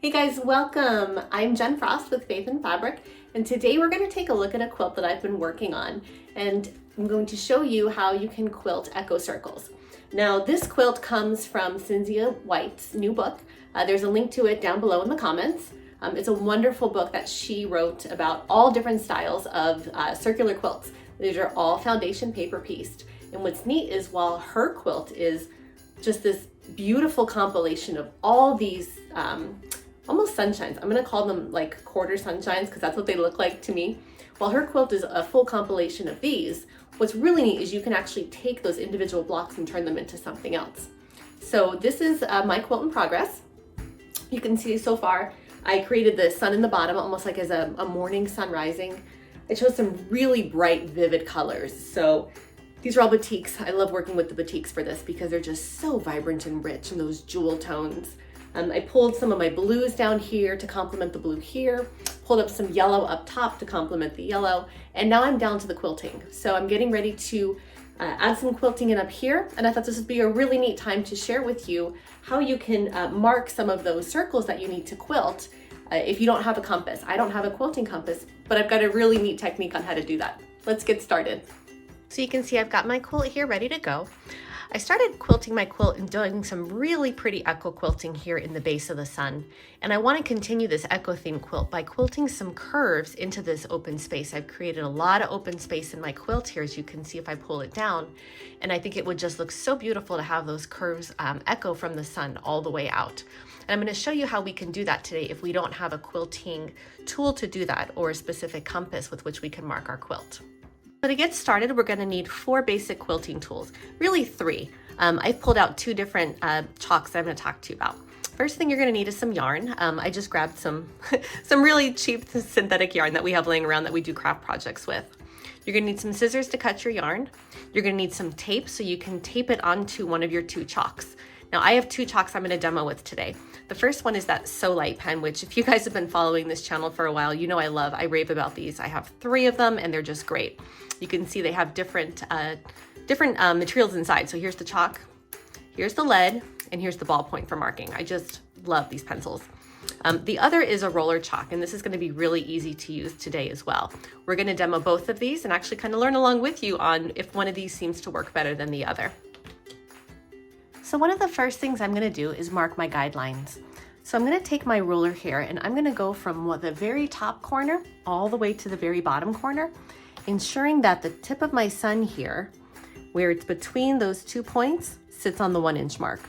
Hey guys, welcome. I'm Jen Frost with Faith and Fabric, and today we're going to take a look at a quilt that I've been working on, and I'm going to show you how you can quilt echo circles. Now, this quilt comes from Cynthia White's new book. There's a link to it down below in the comments. It's a wonderful book that she wrote about all different styles of circular quilts. These are all foundation paper pieced, and what's neat is while her quilt is just this beautiful compilation of all these almost sunshines. I'm gonna call them like quarter sunshines because that's what they look like to me. While her quilt is a full compilation of these, what's really neat is you can actually take those individual blocks and turn them into something else. So this is my quilt in progress. You can see so far, I created the sun in the bottom, almost like as a morning sun rising. I chose some really bright, vivid colors. So these are all batiks. I love working with the batiks for this because they're just so vibrant and rich in those jewel tones. I pulled some of my blues down here to complement the blue here, pulled up some yellow up top to complement the yellow, and now I'm down to the quilting. So I'm getting ready to add some quilting in up here, and I thought this would be a really neat time to share with you how you can mark some of those circles that you need to quilt if you don't have a compass. I don't have a quilting compass, but I've got a really neat technique on how to do that. Let's get started. So you can see I've got my quilt here ready to go. I started quilting my quilt and doing some really pretty echo quilting here in the base of the sun. And I want to continue this echo theme quilt by quilting some curves into this open space. I've created a lot of open space in my quilt here, as you can see if I pull it down. And I think it would just look so beautiful to have those curves echo from the sun all the way out. And I'm going to show you how we can do that today if we don't have a quilting tool to do that or a specific compass with which we can mark our quilt. So to get started, we're going to need 4 basic quilting tools, really 3. I've pulled out 2 different chalks that I'm going to talk to you about. First thing you're going to need is some yarn. I just grabbed some really cheap synthetic yarn that we have laying around that we do craft projects with. You're going to need some scissors to cut your yarn. You're going to need some tape so you can tape it onto one of your 2 chalks. Now I have 2 chalks I'm going to demo with today. The first one is that So Light pen, which if you guys have been following this channel for a while, you know I love. I rave about these. I have 3 of them and they're just great. You can see they have different materials inside. So here's the chalk, here's the lead, and here's the ballpoint for marking. I just love these pencils. The other is a roller chalk, and this is going to be really easy to use today as well. We're going to demo both of these and actually kind of learn along with you on if one of these seems to work better than the other. So one of the first things I'm going to do is mark my guidelines. So I'm going to take my ruler here and I'm going to go from the very top corner all the way to the very bottom corner, ensuring that the tip of my sun here, where it's between those 2 points, sits on the 1-inch mark.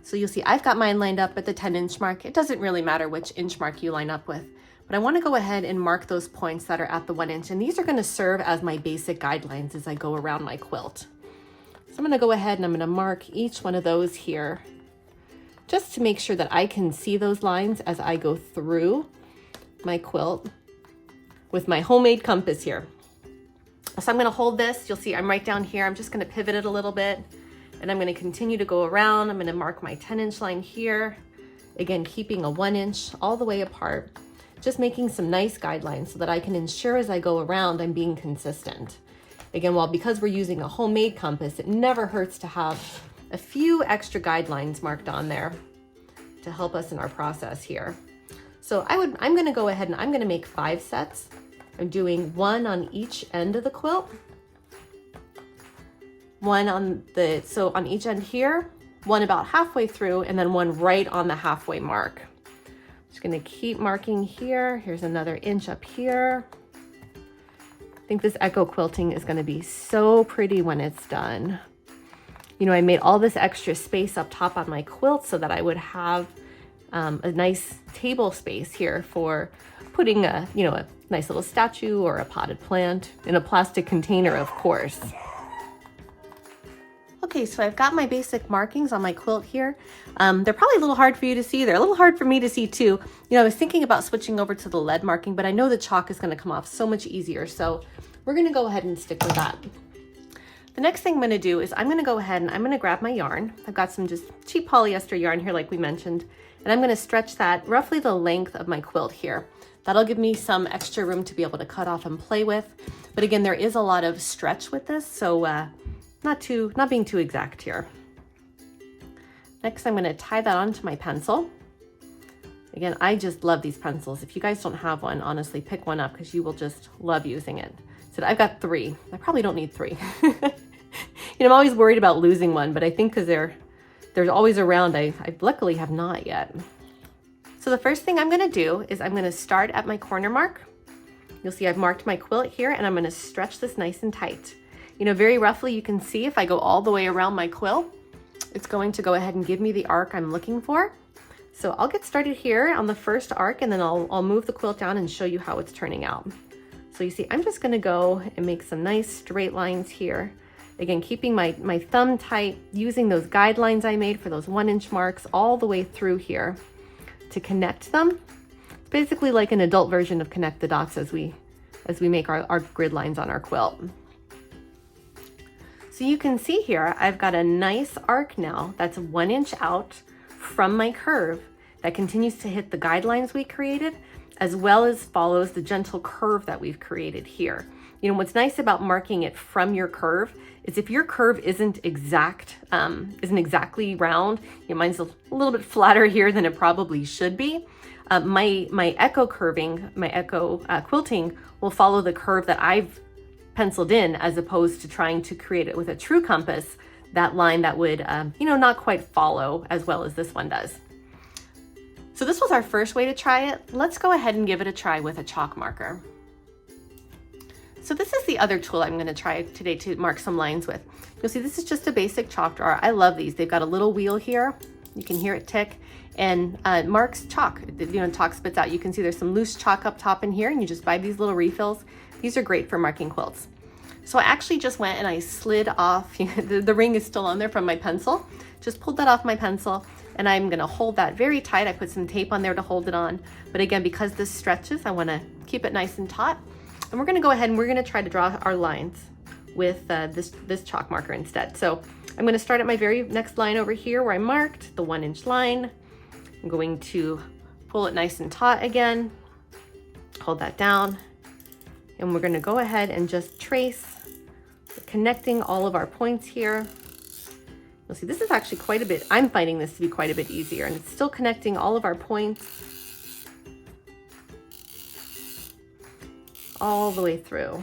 So you'll see I've got mine lined up at the 10-inch mark. It doesn't really matter which inch mark you line up with, but I want to go ahead and mark those points that are at the 1 inch, and these are going to serve as my basic guidelines as I go around my quilt. So I'm going to go ahead and I'm going to mark each one of those here just to make sure that I can see those lines as I go through my quilt with my homemade compass here. So I'm going to hold this. You'll see I'm right down here. I'm just going to pivot it a little bit and I'm going to continue to go around. I'm going to mark my 10-inch line here. Again, keeping a 1 inch all the way apart, just making some nice guidelines so that I can ensure as I go around I'm being consistent. Again, because we're using a homemade compass, it never hurts to have a few extra guidelines marked on there to help us in our process here. So I'm going to go ahead and I'm going to make 5 sets. I'm doing 1 on each end of the quilt, 1 on each end here, 1 about halfway through, and then 1 right on the halfway mark. Just going to keep marking here. Here's another inch up here. I think this echo quilting is going to be so pretty when it's done. You know, I made all this extra space up top on my quilt so that I would have a nice table space here for putting a nice little statue or a potted plant in a plastic container, of course. Okay, so I've got my basic markings on my quilt here. They're probably a little hard for you to see. They're a little hard for me to see too. You know, I was thinking about switching over to the lead marking, but I know the chalk is going to come off so much easier. So we're going to go ahead and stick with that. The next thing I'm going to do is I'm going to go ahead and I'm going to grab my yarn. I've got some just cheap polyester yarn here like we mentioned, and I'm going to stretch that roughly the length of my quilt here. That'll give me some extra room to be able to cut off and play with. But again, there is a lot of stretch with this, so not being too exact here. Next, I'm going to tie that onto my pencil. Again, I just love these pencils. If you guys don't have one, honestly, pick one up because you will just love using it. So I've got 3. I probably don't need 3. I'm always worried about losing one, but I think because they're always around, I luckily have not yet. So the first thing I'm going to do is I'm going to start at my corner mark. You'll see I've marked my quilt here, and I'm going to stretch this nice and tight. Very roughly you can see if I go all the way around my quilt, it's going to go ahead and give me the arc I'm looking for. So I'll get started here on the first arc, and then I'll move the quilt down and show you how it's turning out. So you see, I'm just going to go and make some nice straight lines here. Again, keeping my thumb tight, using those guidelines I made for those 1-inch marks all the way through here to connect them. It's basically like an adult version of connect the dots as we make our grid lines on our quilt. So you can see here, I've got a nice arc now that's 1 inch out from my curve that continues to hit the guidelines we created, as well as follows the gentle curve that we've created here. What's nice about marking it from your curve is if your curve isn't exactly round, mine's a little bit flatter here than it probably should be. My echo curving, my echo quilting will follow the curve that I've penciled in, as opposed to trying to create it with a true compass, that line that would, not quite follow as well as this one does. So this was our first way to try it. Let's go ahead and give it a try with a chalk marker. So this is the other tool I'm going to try today to mark some lines with. You'll see this is just a basic chalk drawer. I love these. They've got a little wheel here. You can hear it tick, and marks chalk. Chalk spits out. You can see there's some loose chalk up top in here, and you just buy these little refills. These are great for marking quilts. So I actually just went and I slid off, the ring is still on there from my pencil. Just pulled that off my pencil, and I'm going to hold that very tight. I put some tape on there to hold it on. But again, because this stretches, I want to keep it nice and taut. And we're going to go ahead and we're going to try to draw our lines with this chalk marker instead. So I'm going to start at my very next line over here where I marked the 1 inch line. I'm going to pull it nice and taut again, hold that down, and we're going to go ahead and just trace, connecting all of our points here. You'll see this is actually quite a bit, I'm finding this to be quite a bit easier, and it's still connecting all of our points all the way through.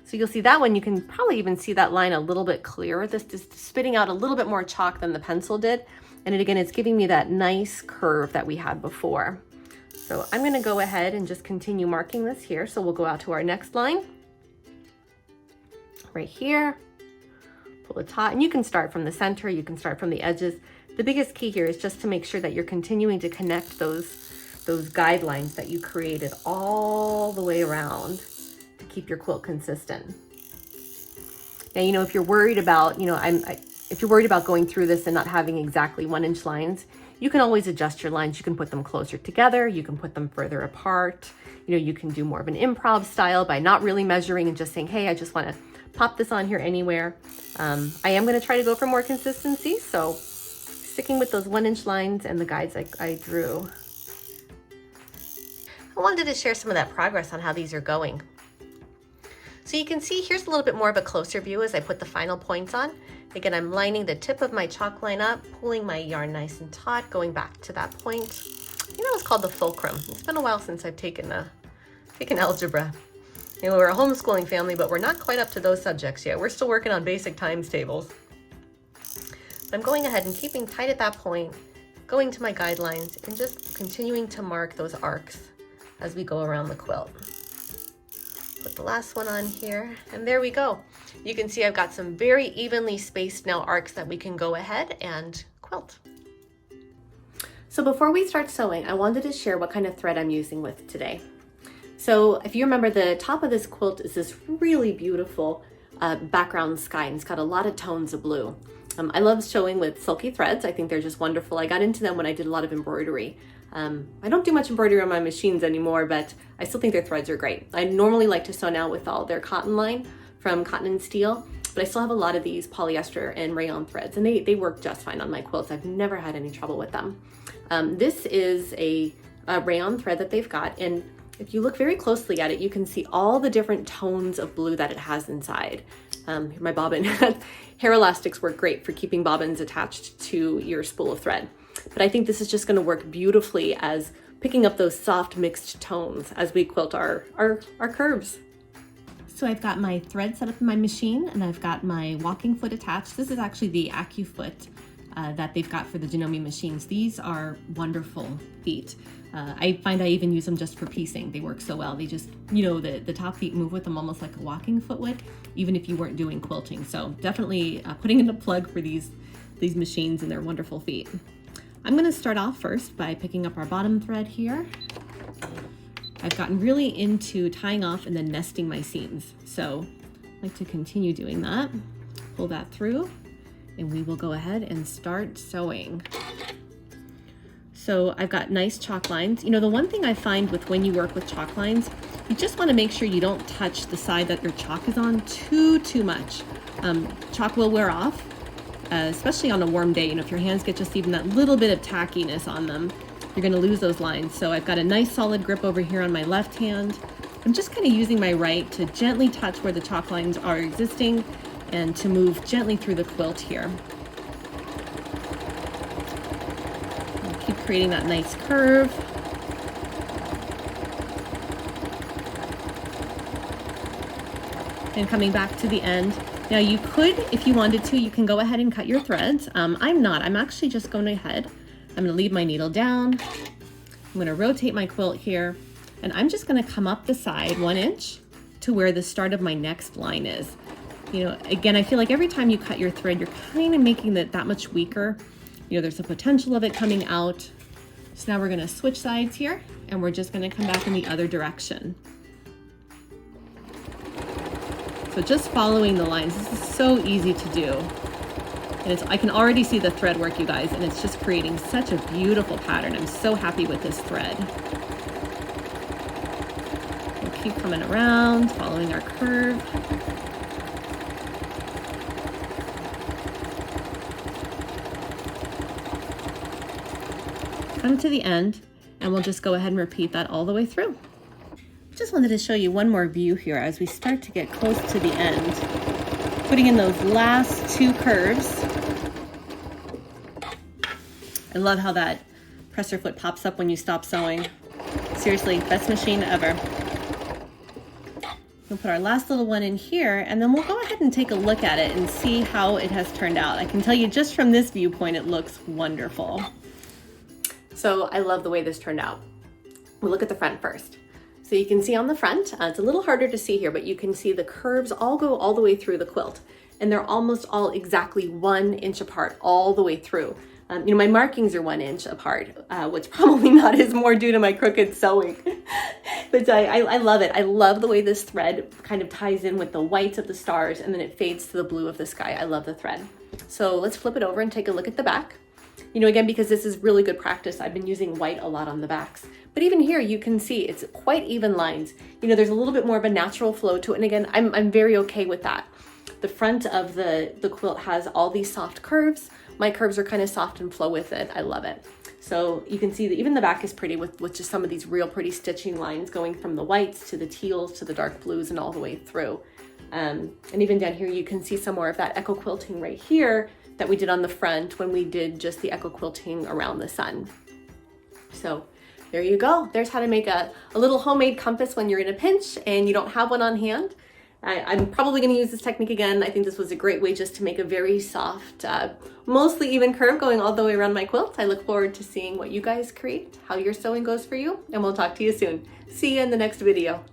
So you'll see that one, you can probably even see that line a little bit clearer. This is spitting out a little bit more chalk than the pencil did. And again, it's giving me that nice curve that we had before. So I'm going to go ahead and just continue marking this here. So we'll go out to our next line right here, pull it taut, and you can start from the center, you can start from the edges. The biggest key here is just to make sure that you're continuing to connect those guidelines that you created all the way around to keep your quilt consistent. Now, if you're worried about, if you're worried about going through this and not having exactly 1 inch lines, you can always adjust your lines. You can put them closer together. You can put them further apart. You can do more of an improv style by not really measuring and just saying, hey, I just want to pop this on here anywhere. I am going to try to go for more consistency. So sticking with those 1 inch lines and the guides I drew. I wanted to share some of that progress on how these are going. So you can see here's a little bit more of a closer view as I put the final points on. Again, I'm lining the tip of my chalk line up, pulling my yarn nice and taut, going back to that point. It's called the fulcrum. It's been a while since I've taken algebra. We're a homeschooling family, but we're not quite up to those subjects yet. We're still working on basic times tables. I'm going ahead and keeping tight at that point, going to my guidelines, and just continuing to mark those arcs as we go around the quilt. Put the last one on here, and there we go. You can see I've got some very evenly spaced now arcs that we can go ahead and quilt. So before we start sewing, I wanted to share what kind of thread I'm using with today. So if you remember, the top of this quilt is this really beautiful background sky, and it's got a lot of tones of blue. I love sewing with silky threads. I think they're just wonderful. I got into them when I did a lot of embroidery. I don't do much embroidery on my machines anymore, but I still think their threads are great. I normally like to sew now with all their cotton line from Cotton and Steel, but I still have a lot of these polyester and rayon threads, and they work just fine on my quilts. I've never had any trouble with them. This is a rayon thread that they've got, and if you look very closely at it, you can see all the different tones of blue that it has inside. My bobbin. Hair elastics work great for keeping bobbins attached to your spool of thread. But I think this is just going to work beautifully as picking up those soft mixed tones as we quilt our curves. So I've got my thread set up in my machine and I've got my walking foot attached. This is actually the AccuFoot that they've got for the Janome machines. These are wonderful feet. I find I even use them just for piecing. They work so well. They just, you know, the top feet move with them almost like a walking foot would, even if you weren't doing quilting. So definitely putting in a plug for these machines and their wonderful feet. I'm gonna start off first by picking up our bottom thread here. I've gotten really into tying off and then nesting my seams. So I like to continue doing that. Pull that through and we will go ahead and start sewing. So I've got nice chalk lines. You know, the one thing I find with when you work with chalk lines, you just want to make sure you don't touch the side that your chalk is on too much. Chalk will wear off, especially on a warm day. You know, if your hands get just even that little bit of tackiness on them, you're going to lose those lines. So I've got a nice solid grip over here on my left hand. I'm just kind of using my right to gently touch where the chalk lines are existing and to move gently through the quilt here. And keep creating that nice curve. And coming back to the end. Now you could, if you wanted to, you can go ahead and cut your threads. I'm not. I'm actually just going ahead. I'm going to leave my needle down. I'm going to rotate my quilt here, and I'm just going to come up the side 1 inch to where the start of my next line is. You know, again, I feel like every time you cut your thread, you're kind of making it that much weaker. You know, there's a potential of it coming out. So now we're going to switch sides here, and we're just going to come back in the other direction. So just following the lines, this is so easy to do. And I can already see the thread work, you guys, and it's just creating such a beautiful pattern. I'm so happy with this thread. We'll keep coming around, following our curve. Come to the end, and we'll just go ahead and repeat that all the way through. Just wanted to show you one more view here as we start to get close to the end. Putting in those last 2 curves. I love how that presser foot pops up when you stop sewing. Seriously, best machine ever. We'll put our last little one in here, and then we'll go ahead and take a look at it and see how it has turned out. I can tell you just from this viewpoint, it looks wonderful. So I love the way this turned out. We'll look at the front first. So you can see on the front, it's a little harder to see here, but you can see the curves all go all the way through the quilt, and they're almost all exactly 1 inch apart all the way through. You know, my markings are 1 inch apart, which probably not is more due to my crooked sewing. But I love it. I love the way this thread kind of ties in with the whites of the stars and then it fades to the blue of the sky. I love the thread. So let's flip it over and take a look at the back. You know, again, because this is really good practice, I've been using white a lot on the backs. But even here, you can see it's quite even lines. You know, there's a little bit more of a natural flow to it. And again, I'm very okay with that. The front of the quilt has all these soft curves. My curves are kind of soft and flow with it. I love it. So you can see that even the back is pretty with just some of these real pretty stitching lines going from the whites to the teals to the dark blues and all the way through. And even down here, you can see some more of that echo quilting right here that we did on the front when we did just the echo quilting around the sun. So there you go. There's how to make a little homemade compass when you're in a pinch and you don't have one on hand. I'm probably going to use this technique again. I think this was a great way just to make a very soft, mostly even curve going all the way around my quilt. I look forward to seeing what you guys create, how your sewing goes for you, and we'll talk to you soon. See you in the next video.